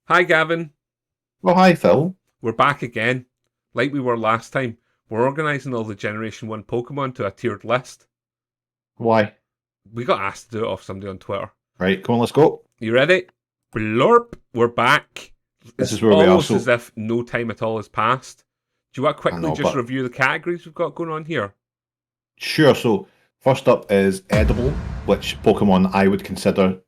Hi, Gavin. Well, hi, Phil. We're back again, like we were last time. We're organising all the Generation 1 Pokemon to a tiered list. Why? We got asked to do it off somebody on Twitter. Right, come on, let's go. You ready? Blurp. We're back. This It's is where we are. almost as So, if no time at all has passed. Do you want to I quickly know, just but review the categories we've got going on here? sure. So, first up is edible, which Pokemon I would consider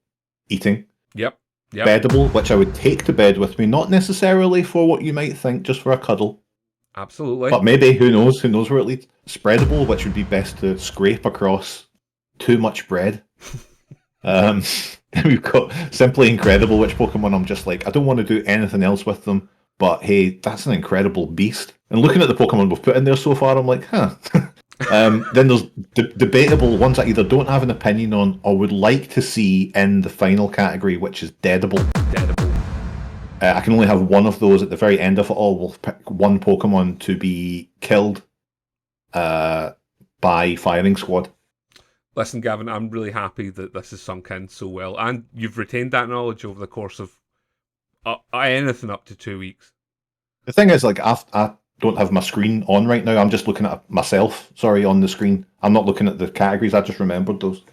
eating. Yep. Yep. Beddable, which I would take to bed with me, not necessarily for what you might think, just for a cuddle. Absolutely. But maybe, who knows? Who knows where it leads? Spreadable, which would be best to scrape across too much bread. Um, we've got Simply Incredible, which Pokemon I'm just like, I don't want to do anything else with them, but hey, that's an incredible beast. And looking at the Pokemon we've put in there so far, I'm like, huh. Then there's debatable ones I either don't have an opinion on or would like to see in the final category, which is deadable. Deadable. I can only have one of those at the very end of it all. We'll pick one Pokemon to be killed by firing squad. Listen, Gavin, I'm really happy that this has sunk in so well, and you've retained that knowledge over the course of anything up to 2 weeks. The thing is, like, I don't have my screen on right now. I'm just looking at myself, sorry, on the screen. I'm not looking at the categories. I just remembered those.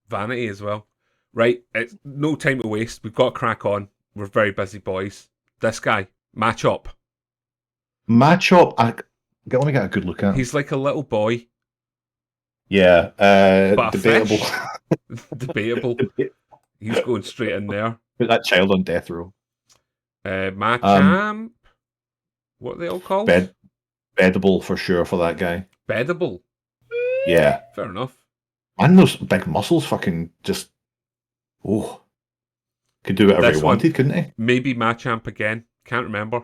Vanity as well. Right, it's no time to waste. We've got to crack on. We're very busy boys. This guy, match up. Matchup, let me get a good look at. He's like a little boy, Yeah, but a debatable. fish. Debatable. He's going straight in there. Put that child on death row. Machamp. What are they all called? Beddable for sure for that guy. Beddable. Yeah. Fair enough. And those big muscles fucking just, could do whatever This he one, wanted, couldn't he? maybe Machamp again. Can't remember.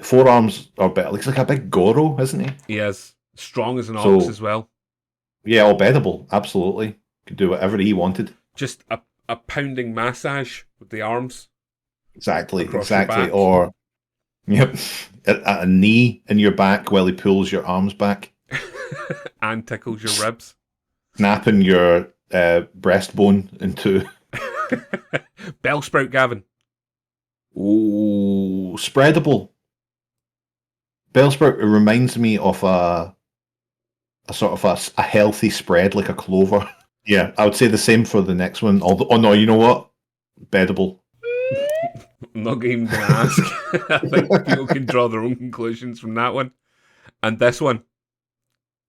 Forearms are better. Looks like a big Goro, isn't he? He is strong as an So, ox as well. Yeah, all beddable, absolutely. Could do whatever he wanted. Just a pounding massage with the arms. Exactly, Across your exactly. back. Or, yep, a knee in your back while he pulls your arms back. And tickles your ribs. Snapping your breastbone into. Bellsprout, Gavin. Oh, spreadable. Bellsprout reminds me of a sort of a healthy spread, like a clover. Yeah, I would say the same for the next one. Although, oh no, you know what? Beddable. I'm not even going to ask. I think people can draw their own conclusions from that one. And this one.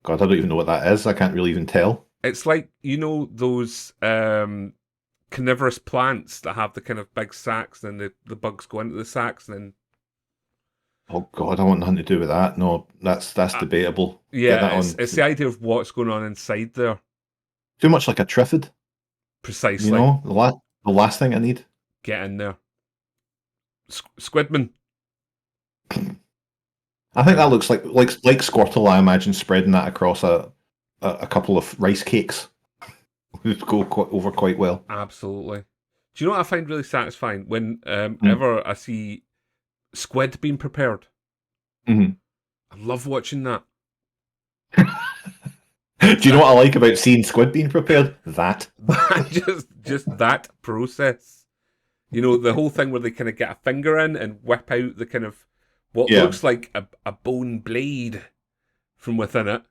God, I don't even know what that is. I can't really even tell. It's like, you know, those carnivorous plants that have the kind of big sacs, and the bugs go into the sacs, and then... Oh God, I want nothing to do with that. No, that's debatable. Get Yeah, that on. it's the idea of what's going on inside there. Too much like a Triffid. Precisely. You know, the last thing I need. Get in there. Squidman. I think that looks like Squirtle. I imagine spreading that across a couple of rice cakes would go over quite well. Absolutely. Do you know what I find really satisfying? Whenever I see squid being prepared. Mm-hmm. I love watching that. Do you know what I like about seeing squid being prepared? That. just that process. You know, the whole thing where they kind of get a finger in and whip out the kind of what looks like a bone blade from within it.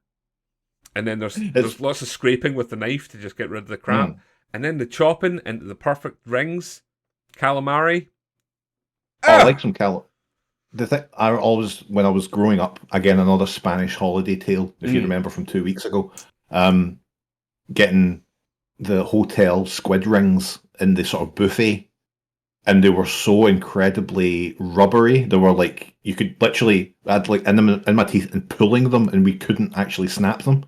And then there's lots of scraping with the knife to just get rid of the crap. And then the chopping into the perfect rings. Calamari. Oh, I like some The thing I always, when I was growing up, again another Spanish holiday tale, if you remember from 2 weeks ago, getting the hotel squid rings in the sort of buffet, and they were so incredibly rubbery. They were like you could literally add like in them in my teeth and pulling them, and we couldn't actually snap them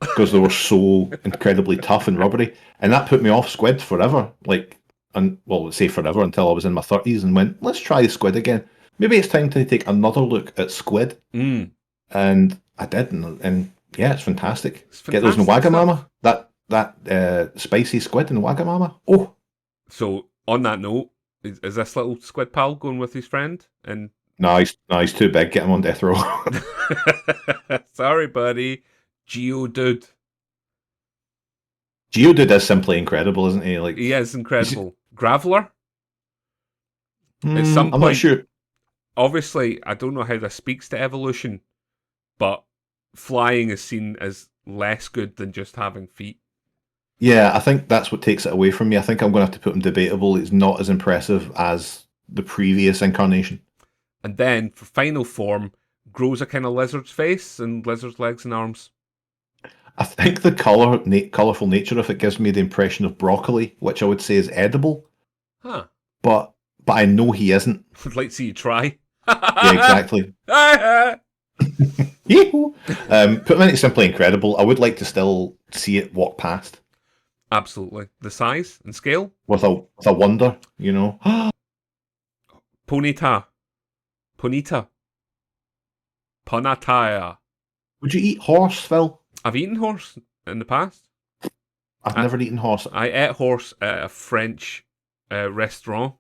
because they were so incredibly tough and rubbery, and that put me off squid forever. Like, and well, let's say forever until I was in my 30s and went, let's try squid again. Maybe it's time to take another look at squid. And I did, and yeah, it's fantastic. Get those in Wagamama. That spicy squid in Wagamama. Oh. So on that note, is this little squid pal going with his friend? And no, he's too big. Get him on death row. Sorry, buddy. Geodude. Geodude is simply incredible, isn't he? Like, he is incredible. Graveler. At some I'm point, not sure. obviously, I don't know how this speaks to evolution, but flying is seen as less good than just having feet. Yeah, I think that's what takes it away from me. I think I'm going to have to put him debatable. It's not as impressive as the previous incarnation. And then, for final form, grows a kind of lizard's face and lizard's legs and arms. I think the colourful nature of it gives me the impression of broccoli, which I would say is edible. Huh. But I know he isn't. I'd like to see you try. Yeah, exactly. Put him into Simply Incredible. I would like to still see it walk past. Absolutely. The size and scale? With a wonder, you know. Ponita. Ponataya. Would you eat horse, Phil? I've eaten horse in the past. I've never eaten horse. I ate horse at a French restaurant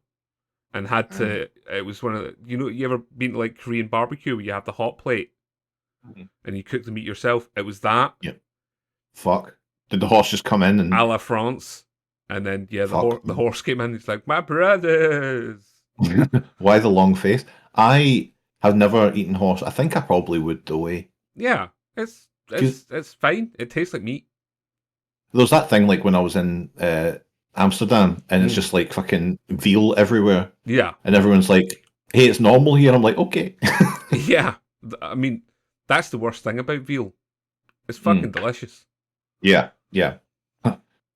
and had to. It was one of the. You ever been to like Korean barbecue where you have the hot plate and you cook the meat yourself? It was that. Yep. Fuck. Did the horse just come in and a la France? And then the horse came in. He's like, my brothers. Why the long face? I have never eaten horse. I think I probably would though. Yeah, it's fine. It tastes like meat. There's that thing like when I was in Amsterdam and it's just like fucking veal everywhere. Yeah. And everyone's like, hey, it's normal here. I'm like, okay. Yeah. I mean, that's the worst thing about veal. It's fucking delicious. Yeah.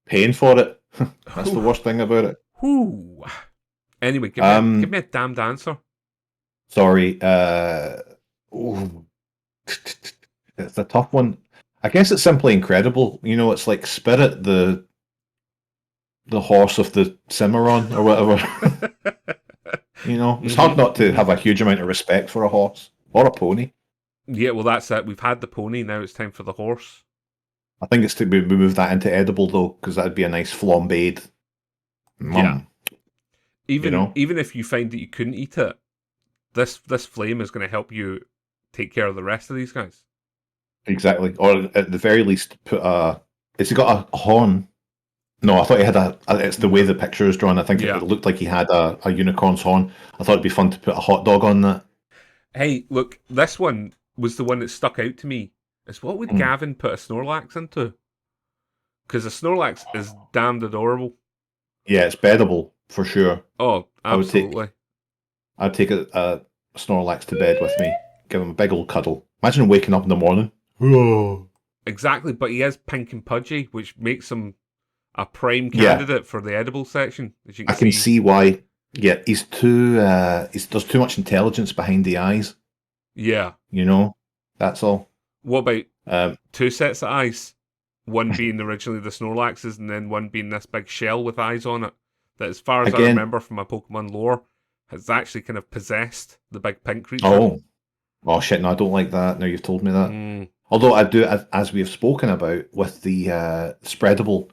Paying for it. That's the worst thing about it. Whew. Anyway, give me a damned answer. Sorry. It's a tough one. I guess it's Simply Incredible. You know, it's like Spirit, the horse of the Cimarron or whatever. You know, it's hard not to have a huge amount of respect for a horse or a pony. Yeah, well, that's it. We've had the pony. Now it's time for the horse. I think it's to move that into edible though, because that'd be a nice flambéed. Yeah. Even if you find that you couldn't eat it, this flame is going to help you take care of the rest of these guys. Exactly, or at the very least, put a. Has he got a horn? No, I thought he had it's the way the picture is drawn. I think it looked like he had a unicorn's horn. I thought it'd be fun to put a hot dog on that. Hey, look, this one was the one that stuck out to me. Is what would Gavin put a Snorlax into? Because a Snorlax is damned adorable. Yeah, it's beddable for sure. Oh, absolutely. I'd take a Snorlax to bed with me. Give him a big old cuddle. Imagine waking up in the morning. Exactly, but he is pink and pudgy, which makes him a prime candidate for the edible section. As you can can see why. Yeah, he's too. There's too much intelligence behind the eyes. Yeah, you know, that's all. What about two sets of eyes? One being originally the Snorlax's, and then one being this big shell with eyes on it. That, as far as I remember from my Pokemon lore, has actually kind of possessed the big pink creature. Oh shit! No, I don't like that. Now you've told me that. Although I do, as we have spoken about with the spreadable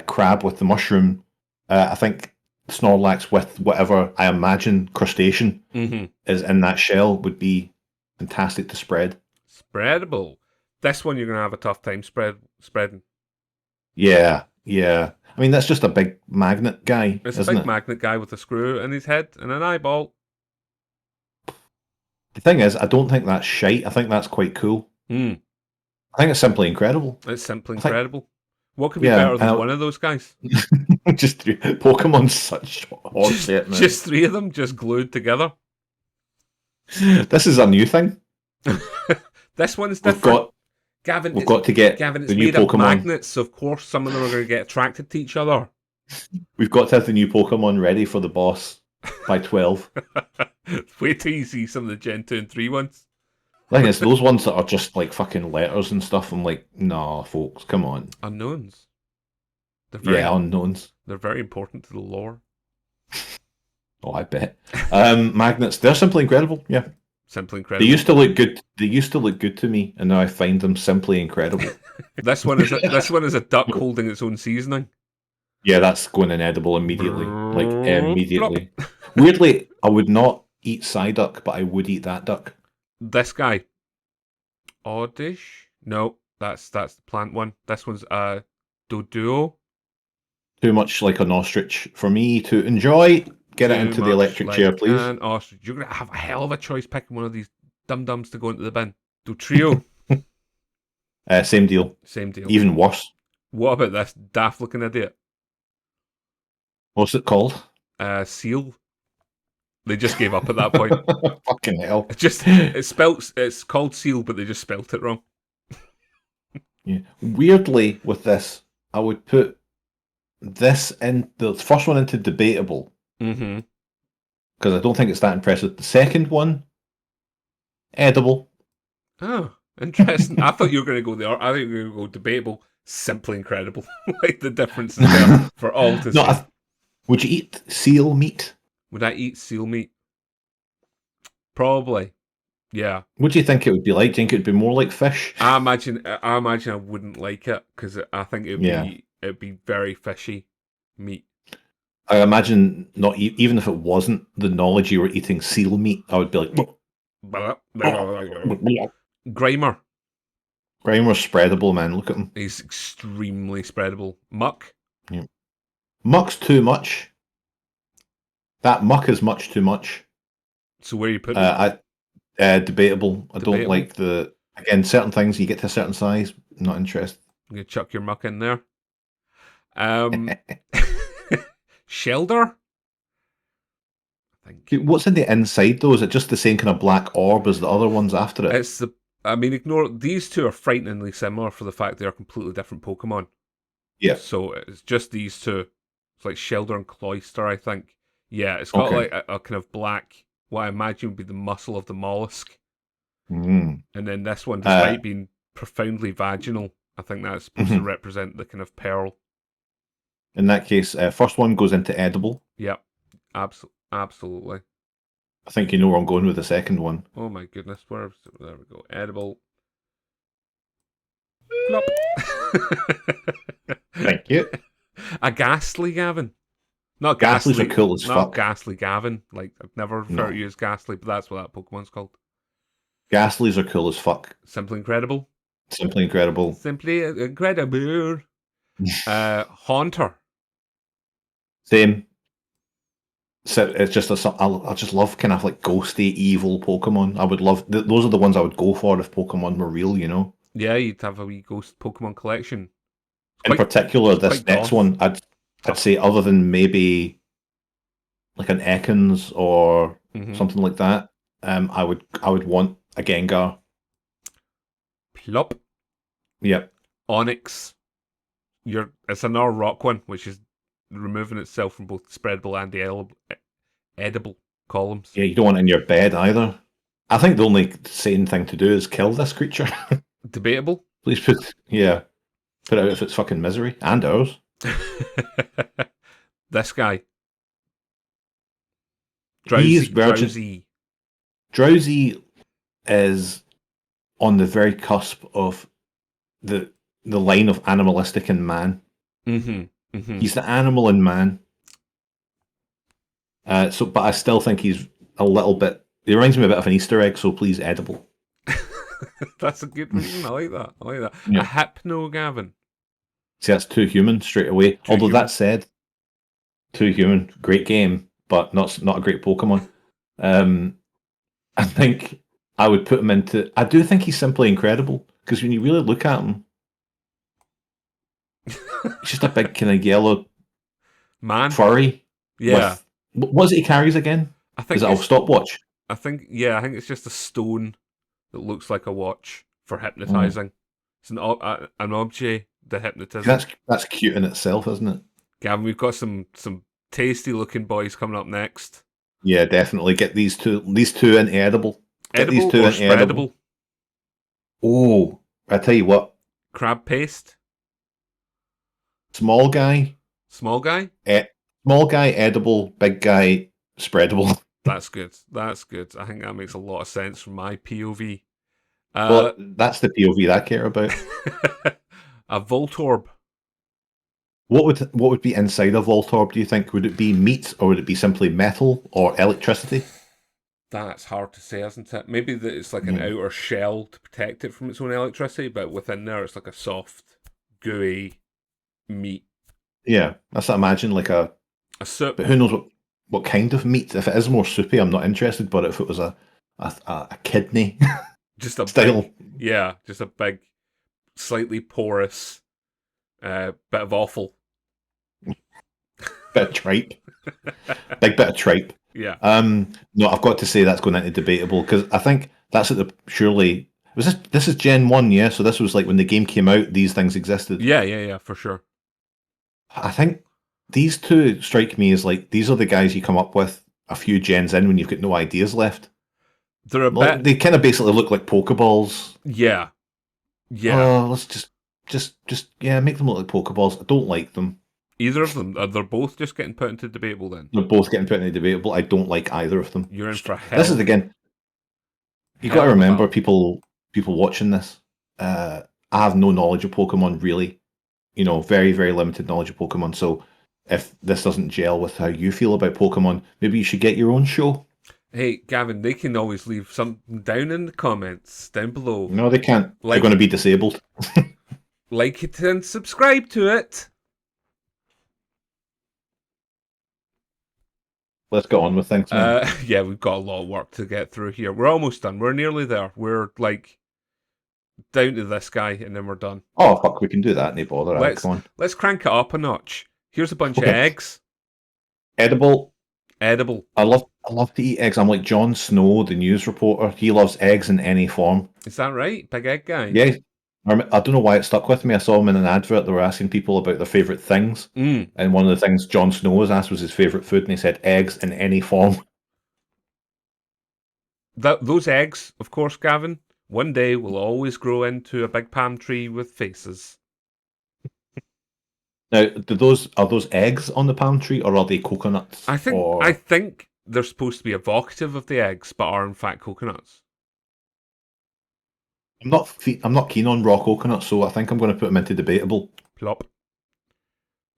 crab with the mushroom, I think Snorlax with whatever I imagine crustacean is in that shell would be fantastic to spread. Spreadable. This one you're going to have a tough time spreading. Yeah. I mean, that's just a big magnet guy. It's a big magnet guy with a screw in his head and an eyeball. The thing is, I don't think that's shite. I think that's quite cool. I think it's Simply Incredible. It's Simply Incredible. What could be better than one of those guys? Just three. Pokemon's such hard shit, man. Just three of them just glued together. This is a new thing. This one's different. We've got to get Gavin, it's the new made Pokemon. Of magnets, so of course some of them are going to get attracted to each other. We've got to have the new Pokemon ready for the boss by 12. Wait till you see some of the Gen 2 and 3 ones. I think it's those ones that are just like fucking letters and stuff. I'm like, nah, folks, come on. Unknowns. Unknowns. They're very important to the lore. Oh, I bet. Magnets, they're Simply Incredible, yeah. Simply Incredible. They used to look good. They used to look good to me, and now I find them simply incredible. This one is a duck holding its own seasoning. Yeah, that's going inedible immediately. Like immediately. Weirdly, I would not eat Psyduck, but I would eat that duck. This guy. Oddish? No, that's the plant one. This one's Doduo. Too much like an ostrich for me to enjoy. Get it into the electric chair, please. An ostrich. You're going to have a hell of a choice picking one of these dum-dums to go into the bin. Do trio. Same deal. Same deal. Even worse. What about this daft-looking idiot? What's it called? Seal. They just gave up at that point. Fucking hell. It's called Seal, but they just spelt it wrong. Yeah. Weirdly, with this, I would put this in the first one into debatable. Mm-hmm. Because I don't think it's that impressive. The second one, edible. Oh, interesting. I thought you were going to go there. I think you were going to go debatable, simply incredible. Like the difference is there for all to see. Would you eat seal meat? Would I eat seal meat? Probably. Yeah. What do you think it would be like? Do you think it would be more like fish? I imagine I wouldn't like it because I think it'd be very fishy meat. I imagine not even if it wasn't the knowledge you were eating seal meat, I would be like, Grimer. Grimer's spreadable, man. Look at him. He's extremely spreadable. Muck. Yeah. Muck's too much. That muck is much too much. So where you put it? Debatable. I don't like certain things you get to a certain size. Not interested. You chuck your muck in there. Shelder? What's in the inside though? Is it just the same kind of black orb as the other ones after it? Ignore these two are frighteningly similar for the fact they are completely different Pokemon. Yeah. So it's just these two. It's like Shelder and Cloyster, I think. Yeah, it's got like a kind of black, what I imagine would be the muscle of the mollusk. Mm. And then this one, despite being profoundly vaginal, I think that's supposed to represent the kind of pearl. In that case, first one goes into edible. Yep, absolutely. I think you know where I'm going with the second one. Oh my goodness, there we go. Edible. Plop. Thank you. A Ghastly, Gavin. Not Ghastlies Ghastly. Are cool as not fuck. Ghastly Gavin. Like, I've never referred to you as Ghastly, but that's what that Pokemon's called. Ghastlies are cool as fuck. Simply incredible. Simply incredible. Simply incredible. Haunter. Same. So it's just I just love kind of like ghosty, evil Pokemon. I would love those are the ones I would go for if Pokemon were real, you know. Yeah, you'd have a wee ghost Pokemon collection. In particular, this next one, I'd say other than maybe like an Ekans or something like that, I would want a Gengar. Plop. Yep. Onyx. It's another rock one, which is removing itself from both spreadable and the edible columns. Yeah, you don't want it in your bed either. I think the only sane thing to do is kill this creature. Debatable. Please put it out of its fucking misery and ours. This guy. Drowsy. Drowsy is on the very cusp of the line of animalistic and man. He's the animal in man. But I still think he's a little bit. He reminds me a bit of an Easter egg. So please, edible. That's a good reason. I like that. Yeah. A Hypno, Gavin. See, that's too human straight away. That said, too human. Great game, but not a great Pokemon. I think I would put him into. I do think he's simply incredible because when you really look at him, he's just a big kind of yellow man, furry. Yeah. What is it he carries again? I think is it a stopwatch? I think it's just a stone that looks like a watch for hypnotizing. It's an objet de hypnotism. That's cute in itself, isn't it? Gavin, we've got some tasty looking boys coming up next. Yeah, definitely get these two in edible. Edible or spreadable? Oh, I tell you what. Crab paste. Small guy. Small guy, edible. Big guy, spreadable. That's good. I think that makes a lot of sense from my POV. Well, that's the POV that I care about. A Voltorb. What would be inside a Voltorb, do you think? Would it be meat, or would it be simply metal or electricity? That's hard to say, isn't it? Maybe it's like an outer shell to protect it from its own electricity, but within there it's like a soft, gooey meat. Yeah, that's what I imagine, like a soup. But who knows what what kind of meat. If it is more soupy, I'm not interested. But if it was a kidney just a style, just a big, slightly porous bit of offal, bit of tripe, big bit of tripe. Yeah. No, I've got to say that's going into debatable because I think that's at the surely was this. This is Gen 1, yeah. So this was like when the game came out. These things existed. Yeah, for sure. I think these two strike me as like these are the guys you come up with a few gens in when you've got no ideas left. They're a bit. They kind of basically look like Pokeballs. Yeah. Oh, let's just make them look like Pokeballs. I don't like them. Either of them? They're both just getting put into debatable then? They're both getting put into debatable. I don't like either of them. You're in for hell. This is again. You got to remember, people watching this. I have no knowledge of Pokemon really. You know, very very limited knowledge of Pokemon. So if this doesn't gel with how you feel about Pokemon, maybe you should get your own show. Hey, Gavin, they can always leave something down in the comments down below. No, they can't. They're going to be disabled. Like it and subscribe to it. Let's get on with things, man. Yeah, we've got a lot of work to get through here. We're almost done. We're nearly there. We're like down to this guy, and then we're done. Oh fuck, we can do that. No bother. Come on. Let's crank it up a notch. Here's a bunch of eggs. Edible. I love to eat eggs. I'm like Jon Snow, the news reporter. He loves eggs in any form. Is that right? Big egg guy? Yeah. I don't know why it stuck with me. I saw him in an advert. They were asking people about their favourite things. And one of the things Jon Snow was asked was his favourite food, and he said eggs in any form. Those eggs, of course, Gavin, one day will always grow into a big palm tree with faces. Now, are those eggs on the palm tree, or are they coconuts? I think they're supposed to be evocative of the eggs, but are in fact coconuts. I'm not keen on raw coconuts, so I think I'm going to put them into debatable. Plop.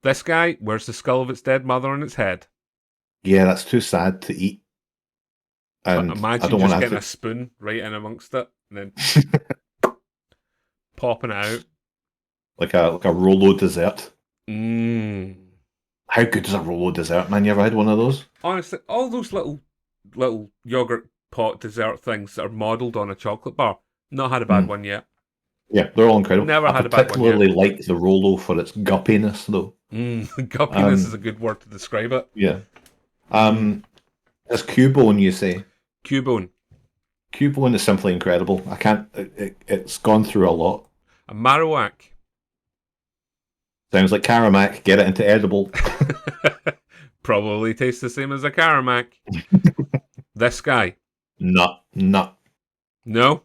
This guy wears the skull of its dead mother on its head. Yeah, that's too sad to eat. And imagine I don't just getting a spoon right in amongst it and then popping it out like a Rolo dessert. Mmm. How good is a Rolo dessert, man? You ever had one of those? Honestly, all those little yogurt pot dessert things that are modelled on a chocolate bar. Not had a bad one yet. Yeah, they're all incredible. Never had a bad one yet. I particularly like the Rolo for its guppiness, though. Guppiness is a good word to describe it. Yeah. It's Cubone, you say? Cubone. Cubone is simply incredible. I can't. It's gone through a lot. A Marowak. Sounds like Karamak. Get it into edible. Probably tastes the same as a Karamak. This guy. No. No? No.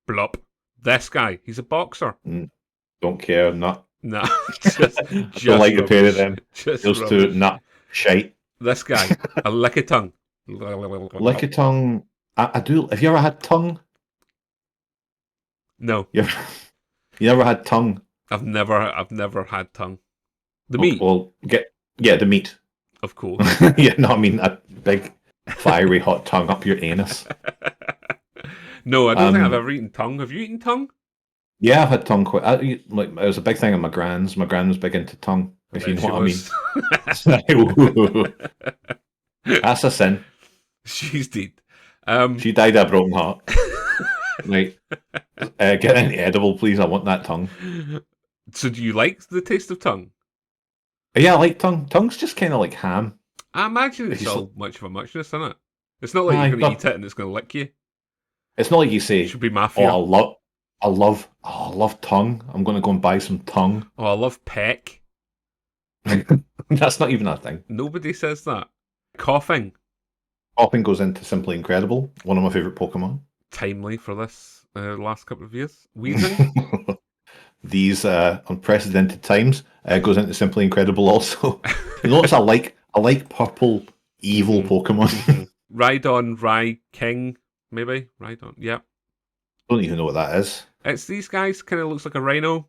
Blop. This guy. He's a boxer. Don't care. No. No. I don't like the pair of them. Just those two. Nah. Shite. This guy. A Lickitung. Lickitung. I do. Have you ever had tongue? No. You never had tongue? I've never had tongue. The meat. Well, the meat. Of course. Yeah, no, I mean a big, fiery hot tongue up your anus. No, I don't think I've ever eaten tongue. Have you eaten tongue? Yeah, I've had tongue quite. It was a big thing in my grand's. My gran was big into tongue, if you know what I mean. That's a sin. She's dead. She died of a broken heart. Right. Get any edible, please. I want that tongue. So do you like the taste of tongue? Yeah, I like tongue. Tongue's just kind of like ham. I imagine it's all much of a muchness, isn't it? It's not like you're going to eat it and it's going to lick you. It's not like you say, it should be mafia. Oh, I love tongue. I'm going to go and buy some tongue. Oh, I love peck. That's not even a thing. Nobody says that. Coughing. Coughing goes into Simply Incredible. One of my favourite Pokemon. Timely for this last couple of years. Wheezing. These unprecedented times goes into Simply Incredible also. You notice I like purple evil Pokemon. Rhydon, King, maybe? Rhydon, yeah. Don't even know what that is. It's these guys, kind of looks like a rhino.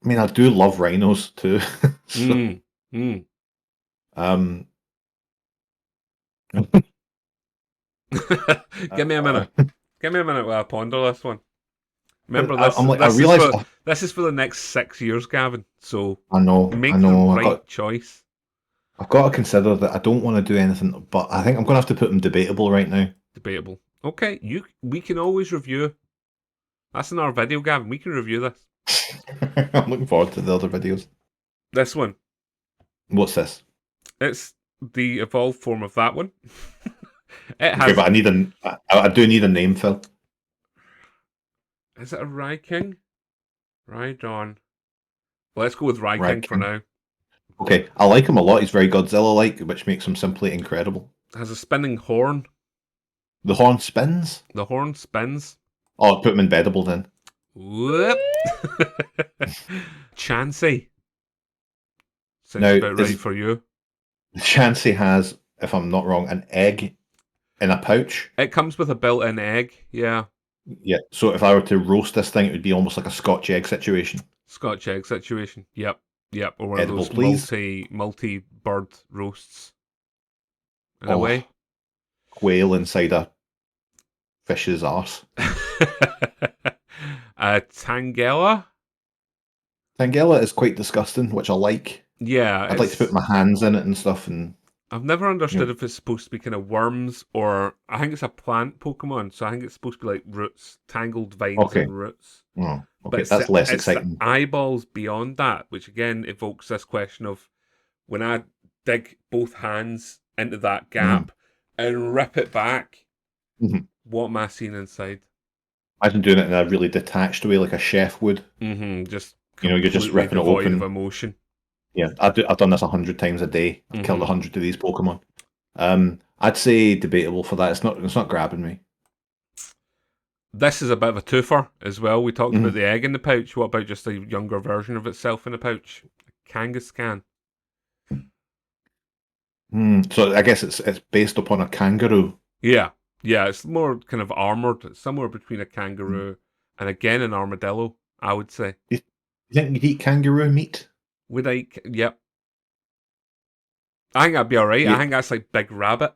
I mean, I do love rhinos too. So, Give me a minute. Give me a minute while I ponder this one. Remember this. This is for the next 6 years, Gavin. So I know. the right choice. I've got to consider that I don't want to do anything, but I think I'm going to have to put them debatable right now. Debatable. Okay, we can always review. That's in our video, Gavin. We can review this. I'm looking forward to the other videos. This one. What's this? It's the evolved form of that one. It has. Okay, but I do need a name, Phil. Is it a Raiking? Rhydon. Let's go with Raiking for now. Okay, I like him a lot. He's very Godzilla-like, which makes him simply incredible. Has a spinning horn. The horn spins? The horn spins. Oh, put him in Bedable then. Whoop. Chansey. Sounds Now, about right for you. Chansey has, if I'm not wrong, an egg in a pouch. It comes with a built-in egg, yeah. Yeah, so if I were to roast this thing, it would be almost like a Scotch egg situation. Scotch egg situation, yep. Or one Edible, of those please. multi-bird roasts. In a way. Quail inside a fish's arse. Tangela? Tangela is quite disgusting, which I like. Yeah. I'd like to put my hands in it and stuff. And I've never understood if it's supposed to be kind of worms or... I think it's a plant Pokemon, so I think it's supposed to be like roots, tangled vines and roots. Oh, okay. But that's less exciting. The eyeballs beyond that, which again evokes this question of when I dig both hands into that gap and rip it back, what am I seeing inside? Imagine doing it in a really detached way, like a chef would. Just you're just ripping it open. Of emotion. Yeah, I've done this 100 times a day. I've killed 100 of these Pokemon. I'd say debatable for that. It's not grabbing me. This is a bit of a twofer as well. We talked about the egg in the pouch. What about just a younger version of itself in a pouch? Kangaskhan. So I guess it's based upon a kangaroo. Yeah, it's more kind of armoured. It's somewhere between a kangaroo and again an armadillo, I would say. You think you'd eat kangaroo meat? Would I? Yep. I think I'd be alright. Yeah. I think that's like Big Rabbit.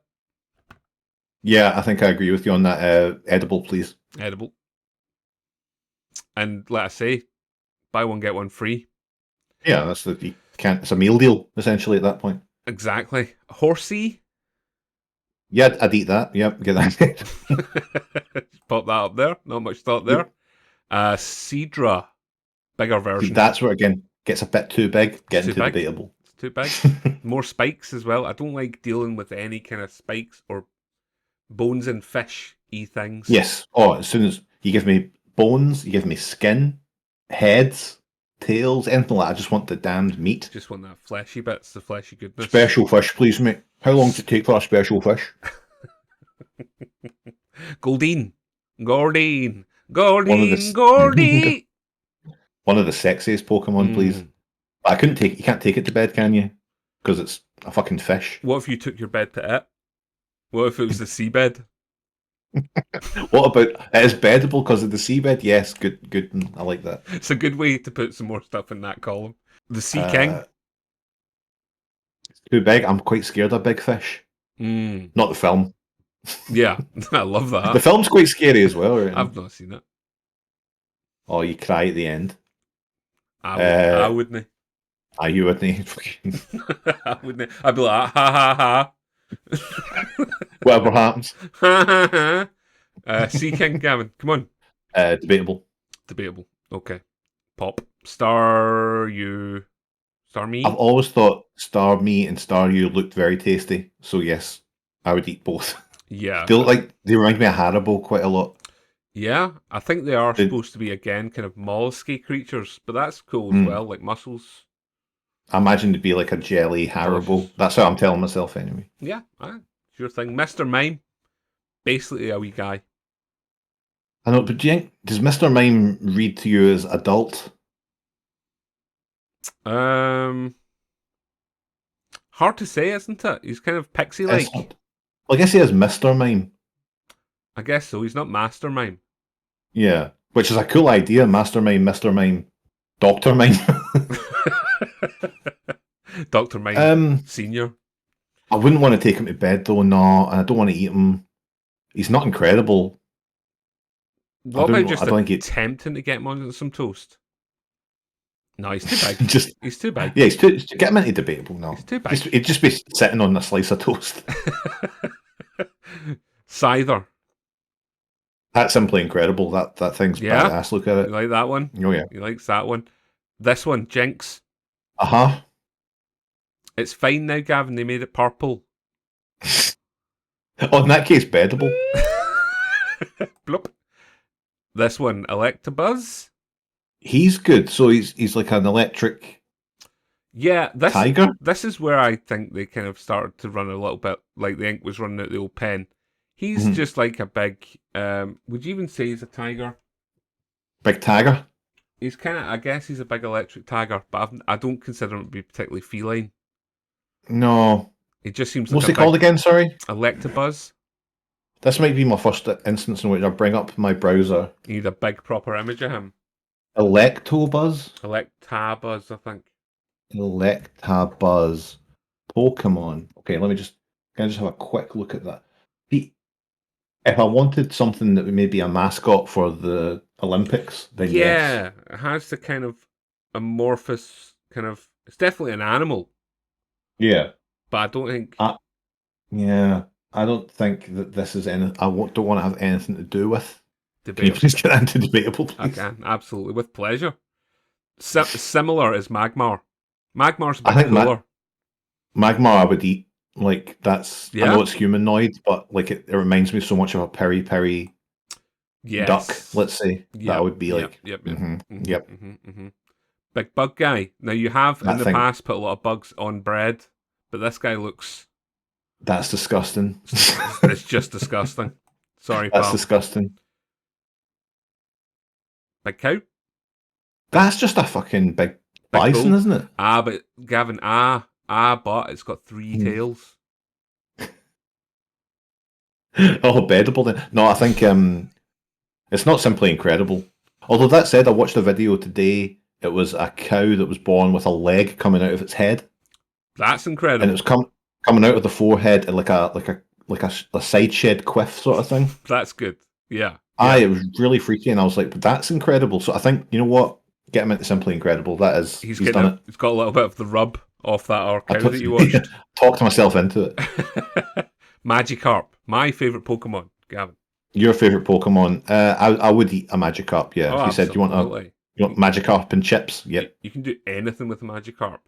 Yeah, I think I agree with you on that. Edible, please. Edible. And let us say, buy one, get one free. Yeah, it's a meal deal, essentially, at that point. Exactly. Horsey? Yeah, I'd eat that. Yep, get that. Pop that up there. Not much thought there. Seadra. Bigger version. That's where, again, gets a bit too big. Getting too debatable. It's too big. More spikes as well. I don't like dealing with any kind of spikes or bones and fish-y things. Yes. Oh, as soon as you give me bones, you give me skin, heads, tails, anything like that. I just want the damned meat. Just want that fleshy bits, the fleshy goodness. Special fish, please, mate. How long does it take for a special fish? Goldeen. Goldeen. One of the sexiest Pokemon, please. But you can't take it to bed, can you? Because it's a fucking fish. What if you took your bed to it? What if it was the seabed? What about it is beddable because of the seabed? Yes, good. I like that. It's a good way to put some more stuff in that column. The Sea King. It's too big. I'm quite scared of big fish. Not the film. Yeah, I love that. The film's quite scary as well. Right? I've not seen it. Oh, you cry at the end. I wouldn't. You wouldn't. I wouldn't. I'd be like, ha ha ha. Whatever happens. Sea King, Gavin, come on. Debatable. Okay. Pop. Starmie. I've always thought Starmie and Staryu looked very tasty. So yes, I would eat both. Yeah. They remind me of Haribo quite a lot. Yeah, I think they are supposed to be, again, kind of mollusky creatures, but that's cool as well, like mussels. I imagine it'd be like a jelly Haribo. That's how I'm telling myself anyway. Yeah, sure thing. Mr. Mime, basically a wee guy. I know, but does Mr. Mime read to you as adult? Hard to say, isn't it? He's kind of pixie-like. Well, I guess he is Mr. Mime. I guess so. He's not Master Mime. Yeah, which is a cool idea. Master Mime, Mr. Mime, Dr. Mime. Dr. Mime Senior. I wouldn't want to take him to bed though, no, and I don't want to eat him. He's not incredible. What about just attempting to get him on some toast? No, he's too big. He's too big. Yeah, he's too. Get him into debatable. No, he's too big. He'd just be sitting on a slice of toast. Scyther. That's simply incredible. That thing's badass. Look at it. You like that one? Oh yeah. He likes that one. This one, Jinx. It's fine now, Gavin. They made it purple. Oh, in that case, beddable. Bloop. This one, Electabuzz. He's good. So he's like an electric. Yeah, tiger. This is where I think they kind of started to run a little bit like the ink was running out the old pen. He's just like a big. Would you even say he's a tiger? Big tiger. He's kind of. I guess he's a big electric tiger, but I don't consider him to be particularly feline. No. It just seems. What's he called again? Sorry. Electabuzz. This might be my first instance in which I bring up my browser. You need a big proper image of him. Electabuzz, I think. Electabuzz. Pokemon. Okay, can I just have a quick look at that? If I wanted something that would maybe a mascot for the Olympics, then yes. It has the kind of amorphous kind of. It's definitely an animal. Yeah, but I don't think. I don't think that this is any. Don't want to have anything to do with. Debatable. Can you please get into debatable, please? I can, absolutely, with pleasure. Similar is Magmar. Magmar's a bit cooler. Magmar I would eat. Like, that's... I know it's humanoid, but like it reminds me so much of a peri-peri duck, let's say. That would be like... Yep. Big bug guy. Now, you have, in the past, put a lot of bugs on bread, but this guy looks... That's disgusting. It's just disgusting. Sorry, pal. That's disgusting. Big cow? That's just a fucking big bison, isn't it? But Gavin, but it's got 3 tails. Oh, beddable then. No, I think it's not simply incredible. Although that said, I watched a video today. It was a cow that was born with a leg coming out of its head. That's incredible. And it was coming out of the forehead like a side shed quiff sort of thing. That's good. Yeah. It was really freaky, and I was like, but that's incredible. So I think, you know what? Get him into Simply Incredible. That is, he's done it. He's got a little bit of the rub off that cow that you watched. Talked myself into it. Magikarp, my favourite Pokemon, Gavin. Your favourite Pokemon? I would eat a Magikarp, yeah. Oh, if you said you want Magikarp and chips, yep. You can do anything with a Magikarp.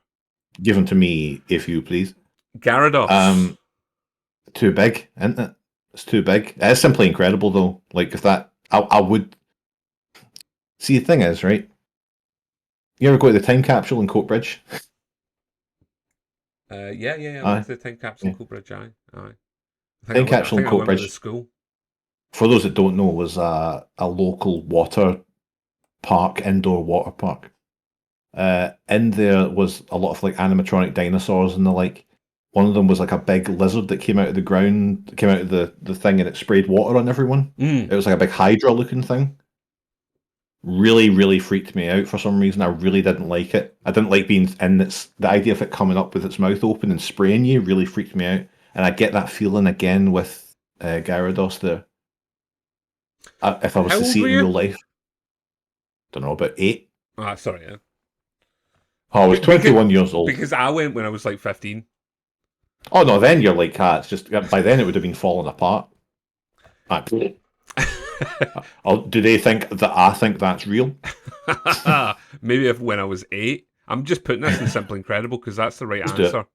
Give them to me, if you please. Gyarados. Too big, isn't it? It's too big. It's Simply Incredible, though. Like, if that... I would... See, the thing is, right? You ever go to the time capsule in Coatbridge? Yeah. I went to the time capsule in Coatbridge, aye. Time capsule in Coatbridge. School. For those that don't know, was a local water park, indoor water park. In there was a lot of like animatronic dinosaurs and the like. One of them was like a big lizard that came out of the ground, came out of the thing, and it sprayed water on everyone. It was like a big Hydra looking thing. Really, really freaked me out for some reason. I really didn't like it. I didn't like being in its... The idea of it coming up with its mouth open and spraying you really freaked me out. And I get that feeling again with Gyarados there. If I was to see it in real life. Don't know, about 8. Sorry, yeah. Oh, I was 21 years old. Because I went when I was like 15. Oh, no, then you're like, it's just... By then it would have been falling apart. Do they think that I think that's real? Maybe when I was 8. I'm just putting this in Simply Incredible because that's the right answer.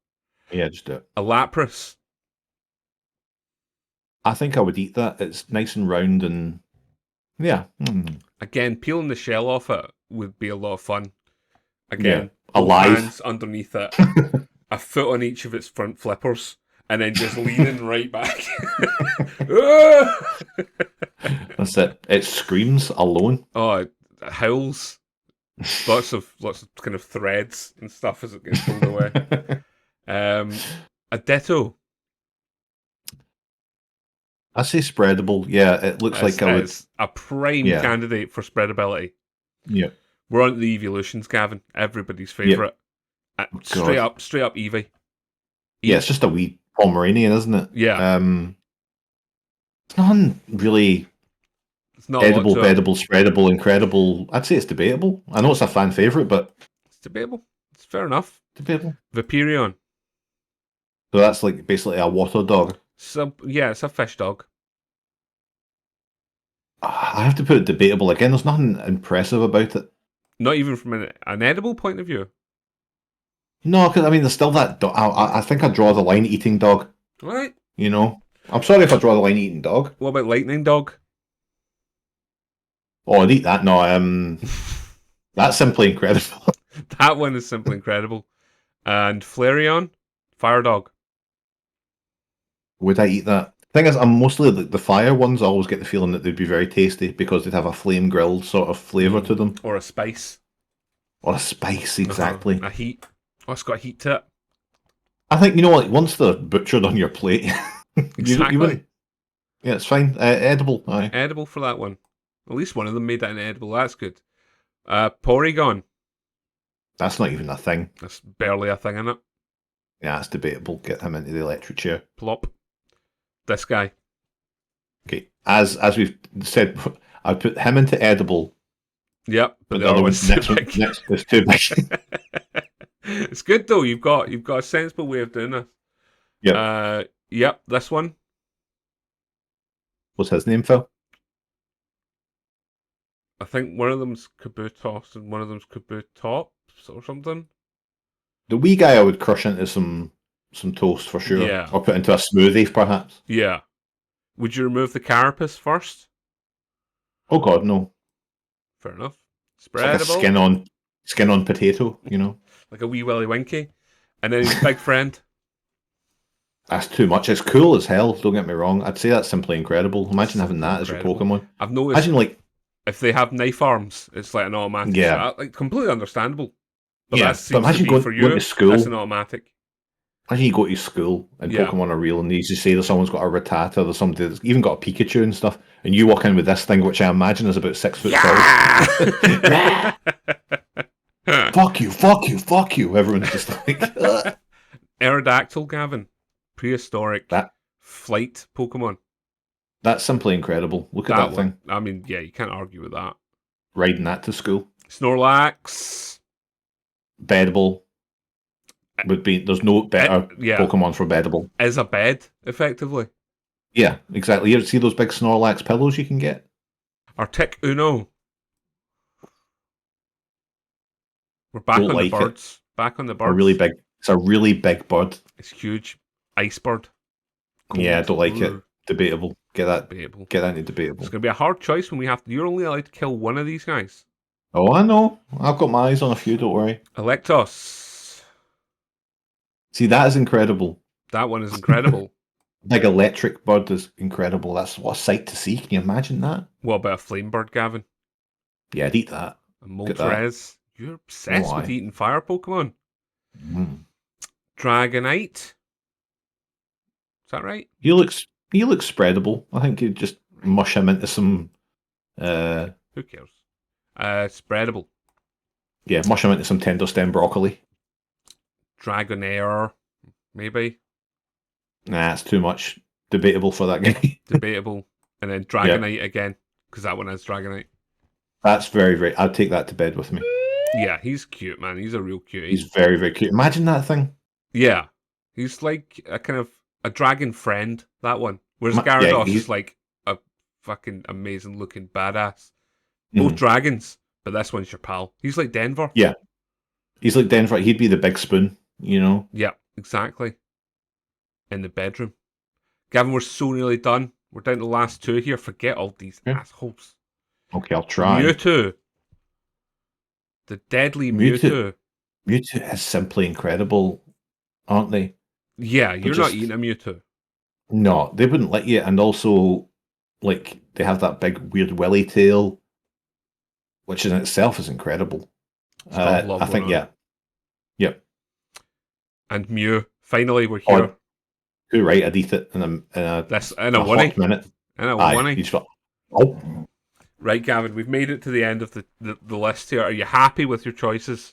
Yeah, just do it. A Lapras. I think I would eat that. It's nice and round and... Yeah. Again, peeling the shell off it would be a lot of fun. Again, alive. Hands underneath it. A foot on each of its front flippers. And then just leaning right back. That's it. It screams alone. Oh, it howls. Lots of kind of threads and stuff as it gets pulled away. A Ditto. I say spreadable. Yeah, it looks like I would. It's a prime candidate for spreadability. Yeah. We're on to the evolutions, Gavin. Everybody's favourite. Straight up Eevee. Yeah, it's just a wee Pomeranian, isn't it? Yeah. It's not really edible, beddable, spreadable, incredible. I'd say it's debatable. I know it's a fan favourite, but debatable. It's fair enough. Debatable. Vaporeon. So that's like basically a water dog. So yeah, it's a fish dog. I have to put it debatable again. There's nothing impressive about it. Not even from an edible point of view. No, because I mean, there's still that. I think I draw the line eating dog. All right. You know, I'm sorry if I draw the line eating dog. What about lightning dog? Oh, I'd eat that. No, that's simply incredible. That one is simply incredible. And Flareon, fire dog. Would I eat that? Thing is, I'm mostly the fire ones. I always get the feeling that they'd be very tasty because they'd have a flame grilled sort of flavour to them. Or a spice. Or a spice, exactly. A heat. Oh, it's got a heat to it. I think, like, once they're butchered on your plate, exactly. Yeah, it's fine. Edible. Aye. Edible for that one. At least one of them made that an edible. That's good. Porygon. That's not even a thing. That's barely a thing, isn't it? Yeah, it's debatable. Get him into the electric chair. Plop. This guy. Okay, as we've said, I put him into edible. Yep, but the other one's next is too big. It's good though. You've got a sensible way of doing this. Yep. Yep. This one. What's his name, Phil? I think one of them's Kabutops and one of them's Kabutops or something. The wee guy I would crush into some toast for sure. Yeah. Or put into a smoothie, perhaps. Yeah. Would you remove the carapace first? Oh God, no. Fair enough. Spreadable. Spreadable. It's like a skin on potato, Like a wee Willy Winky. And then his big friend. That's too much. It's cool as hell, don't get me wrong. I'd say that's simply incredible. Imagine having that as your Pokemon. I've noticed if they have knife arms, it's like an automatic. Yeah. Like completely understandable. But yeah, that seems to be going for you. To school. That's an automatic. Imagine you go to school and Pokemon are real and you just say that someone's got a Rattata, there's somebody that's even got a Pikachu and stuff, and you walk in with this thing, which I imagine is about 6 foot tall. Fuck you. Everyone's just like... Aerodactyl, Gavin. Prehistoric flight Pokemon. That's simply incredible. Look at that thing. I mean, yeah, you can't argue with that. Riding that to school. Snorlax. Bedable. Would be there's no better Pokemon for Bedable. Is a bed, effectively. Yeah, exactly. You see those big Snorlax pillows you can get? Arctic Uno. We're back on the birds. Back on the birds. It's a really big bird. It's huge. Ice bird. Cold. Yeah, I don't like it. Debatable. Get that debatable. Get that into debatable. It's gonna be a hard choice when we have to. You're only allowed to kill one of these guys. Oh, I know. I've got my eyes on a few, don't worry. Electos. See, that is incredible. That one is incredible. Big electric bird is incredible. That's what a sight to see. Can you imagine that? What about a flame bird, Gavin? Yeah, I'd eat that. A Moltres. You're obsessed with eating fire Pokemon. Dragonite. Is that right? He looks spreadable. I think you'd just mush him into some... Who cares? Spreadable. Yeah, mush him into some tender stem broccoli. Dragonair, maybe. Nah, it's too much. Debatable for that guy. Debatable. And then Dragonite again, because that one has Dragonite. That's very, very... I'd take that to bed with me. Yeah, he's cute, man. He's a real cutie. He's very, very cute. Imagine that thing. Yeah. He's like a kind of a dragon friend, that one. Whereas Gyarados is like a fucking amazing looking badass. Both dragons, but this one's your pal. He's like Denver. Yeah. He's like Denver. He'd be the big spoon, Yeah, exactly. In the bedroom. Gavin, we're so nearly done. We're down to the last two here. Forget all these assholes. Okay, I'll try. Mewtwo. The deadly Mewtwo. Mewtwo is simply incredible, aren't they? Yeah, you're not eating a Mewtwo. No, they wouldn't let you. And also, like, they have that big weird willy tail, which in itself is incredible. I think, yeah. Yep. And Mew. Finally, we're here. You're right, I'd eat it in a minute. In a one. Right, Gavin, we've made it to the end of the list here. Are you happy with your choices?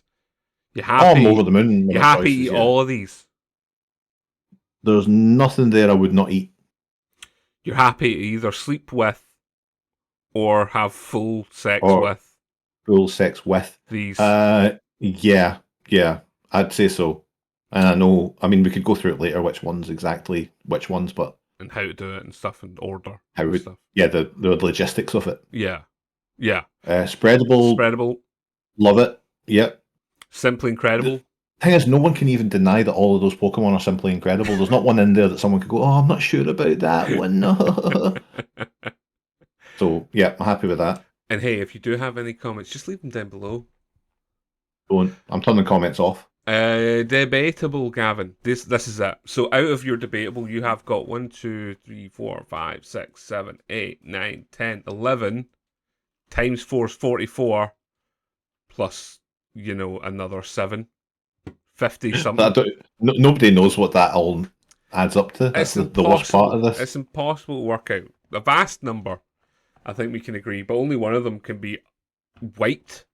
You happy? I'm over the moon. You happy to eat all of these? There's nothing there I would not eat. You're happy to either sleep with or have full sex with? Full sex with. These. Yeah, I'd say so. And I mean, we could go through it later, which ones, but and how to do it and stuff and order how and we, stuff. yeah, the logistics of it. Yeah. Spreadable, love it. Yep. Simply incredible. The thing is, no one can even deny that all of those Pokemon are simply incredible. There's not one in there that someone could go, oh, I'm not sure about that one. No. So, yeah, I'm happy with that. And hey, if you do have any comments, just leave them down below. I'm turning comments off. Debatable, Gavin. This is it. So out of your debatable, you have got 1, 2, 3, 4, 5, 6, 7, 8, 9, 10, 11 times 4 is 44 plus, another 7. 50 something. Nobody knows what that all adds up to. That's the worst part of this. It's impossible to work out. A vast number, I think we can agree, but only one of them can be wiped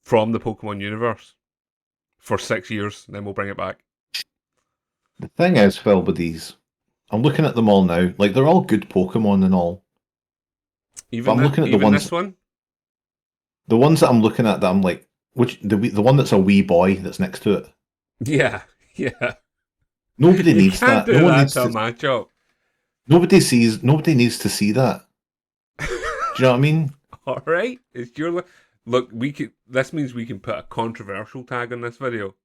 from the Pokemon universe for 6 years, and then we'll bring it back. The thing is, Phil, with these, I'm looking at them all now. Like, they're all good Pokemon and all. Even I'm looking at the ones. This one? The ones that I'm looking at that I'm like, the one that's a wee boy that's next to it. Yeah. Nobody needs that. No one needs to match up. Nobody needs to see that. Do you know what I mean? All right, it's your look. This means we can put a controversial tag on this video.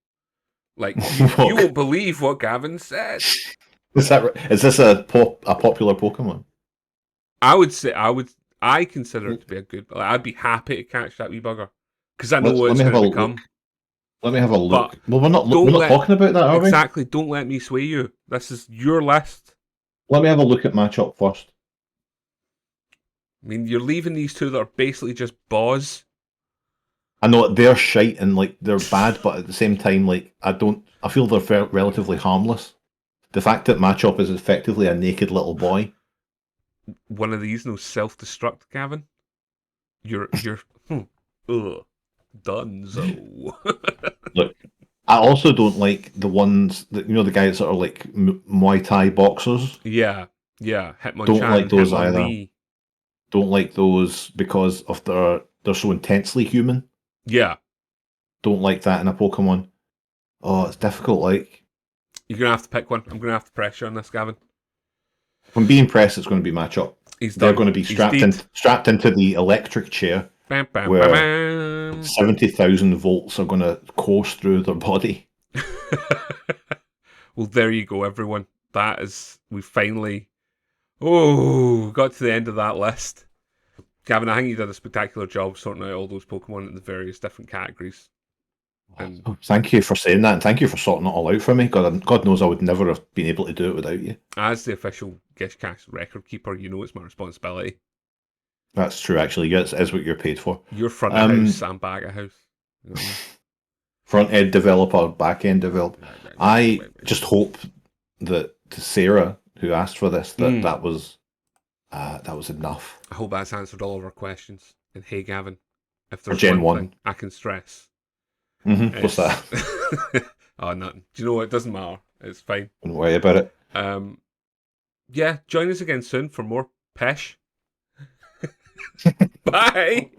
Like you won't believe what Gavin said. Is this a popular Pokemon? I consider it to be a good. I'd be happy to catch that wee bugger because I know what it's going to become. Let me have a look. Well, we're not talking about that, are we? Exactly. Don't let me sway you. This is your list. Let me have a look at matchup first. I mean, you're leaving these two that are basically just Boz. I know they're shite and like they're bad, but at the same time, like I feel they're relatively harmless. The fact that matchup is effectively a naked little boy. One of these no self-destruct, Gavin. You're Dunzo. Look, I also don't like the ones that the guys that are like Muay Thai boxers. Yeah. Hitmonchan, don't like those Hitmonlee. either. Don't like those because of they're so intensely human. Yeah. Don't like that in a Pokemon. Oh, it's difficult. Like you're gonna have to pick one. I'm gonna have to pressure on this, Gavin. If I'm being pressed, it's going to be matchup. They're going to be strapped into the electric chair where 70,000 volts are going to course through their body. Well, there you go, everyone. We finally got to the end of that list. Gavin, I think you did a spectacular job sorting out all those Pokemon in the various different categories. And thank you for saying that, and thank you for sorting it all out for me. God knows I would never have been able to do it without you. As the official Geshcast record keeper, it's my responsibility. That's true, actually. Yes, it is what you're paid for. You're front of house, I'm back of house. You know what I mean? Front-end developer, back-end developer. I just hope that to Sarah, who asked for this, that was enough. I hope that's answered all of our questions. And hey, Gavin, if there's Gen one thing I can stress. Mm-hmm. What's that? Oh, nothing. Do you know what? It doesn't matter. It's fine. Don't worry about it. Yeah, join us again soon for more Pesh. Bye.